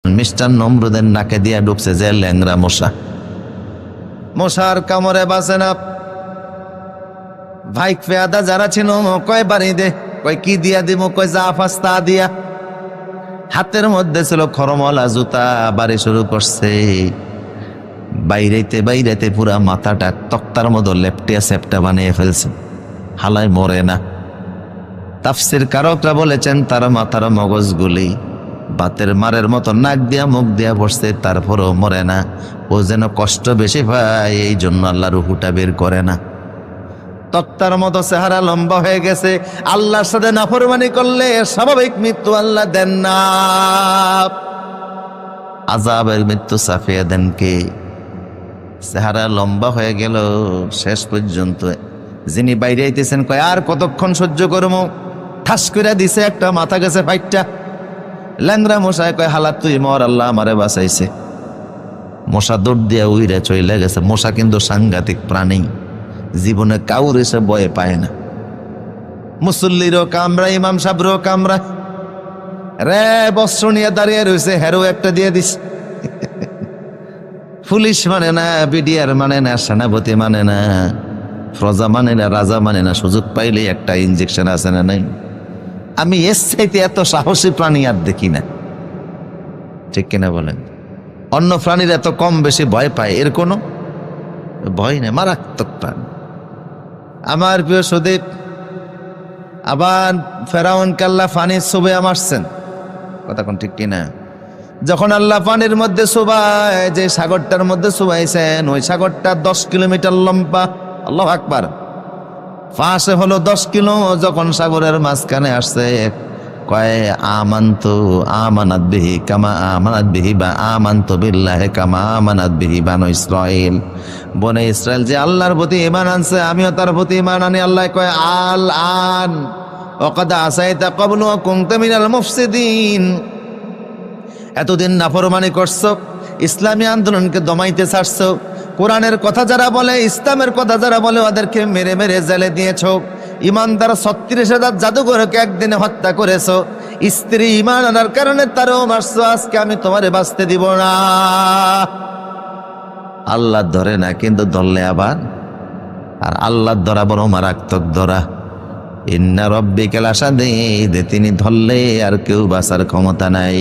Mister নমরুদের নাকে দিয়া ঢুকছে যে ল্যাংরা মশা। মশার কামড়ে বাঁচে না। ভাই ফেয়াদা যারা ছিল কয় বাড়ি দে, কয় কি দিয়া দিব, কয় যা ফাস্তা দিয়া। হাতের মধ্যে ছিল খরমলা জুতা, বাড়ি শুরু করছে। বাইরেতে বাইরেতে পুরা মাথাটা তক্তার মতো লেপটিয়া সেপটা বানিয়ে ফেলছে, হালায় মরে না। তাফসির কারকরা বলেছেন তার মাথার মগজগুলি বাতের মারের মতো নাক দিয়া মুখ দিয়া বসছে, তারপরও মরে না। ও যেন কষ্ট বেশি পায়, এই জন্য আল্লাহ রুহুটা বের করে না। তক্তার মতো চেহারা, লম্বা হয়ে গেছে। আল্লাহর সাথে নাফরমানি করলে স্বাভাবিক মৃত্যু আল্লাহ দেন না, আযাবের মৃত্যু চাপিয়ে দেন কে? চেহারা লম্বা হয়ে গেল। শেষ পর্যন্ত যিনি বাইরে আইতেছেন কয় আর কতক্ষণ সহ্য করবো, ঠাস করে দিছে একটা, মাথা গেছে ফাইটটা। ল্যাংরা মশায় কয় হালাত তুই মর, আল্লাহ আমারে বাঁচাইছে। মশা দৌড় দিয়া উইরে চলে গেছে। মশা কিন্তু সাংঘাতিক প্রাণী, জীবনে কাউর এসে ভয় পায় না। মুসল্লিরও কামরা, ইমাম সাহেবরও কামরা। রে বস্ত্র নিয়ে দাঁড়িয়ে রয়েছে, হেরো একটা দিয়ে দিস। পুলিশ মানে না, বিডিআর মানে না, সেনাপতি মানে না, প্রজা মানে না, রাজা মানে না, সুযোগ পাইলেই একটা ইঞ্জেকশন আছে না নাই। আমি এর চাইতে এত সাহসী প্রাণী আর দেখি না, ঠিক কিনা বলেন? অন্য প্রাণীর এত কম বেশি ভয় পায়, এর কোনো ভয় নেই, মারাত্মক প্রাণী। আমার প্রিয় সুদীপ, আবার ফেরাউনকে আল্লাহ পানির চুবাইয়া মারছেন, কথা কোন ঠিক কিনা? যখন আল্লাহ পানির মধ্যে চুবায়, যে সাগরটার মধ্যে চুবাইছেন, ওই সাগরটা 10 কিলোমিটার লম্বা। আল্লাহু আকবার। ফাঁসে হলো 10 কিলো। যখন সাগরের মাঝখানে আসছে, কয় আমানতু আমানাত বিহি কামা আমানাত বিহি, বা আমানতু বিল্লাহি কামা আমানাত বিহি বানু ইসরাইল। বনে ইসরাইল যে আল্লাহর প্রতি ঈমান আনছে, আমিও তার প্রতি ঈমান আনি। আল্লাহ কয় আল আন ওয়াকাদ আসাইতা ক্বাবলু ওয়া কুনতা মিনাল মুফসিদিন। এতদিন নাফরমানি করছো, ইসলামী আন্দোলনকে দমাইতে ছাড়ছো, কোরআনের কথা যারা বলে, ইসলামের কথা যারা বলে, ওদেরকে মেরে মেরে জেলে দিয়েছ। ইমানদার 36,000 জাদুঘরকে একদিনে হত্যা করেছো। স্ত্রী ইমান আনার কারণে তারও মারছো। আজকে আমি তোমারে বাঁচতে দিব না। আল্লাহ ধরে না, কিন্তু ধরলে আবার, আর আল্লাহ ধরা বড় মারাত্মক ধরা। ইন্না রাব্বিকা লাশাদীদ, তিনি ধরলে আর কেউ বাঁচার ক্ষমতা নাই।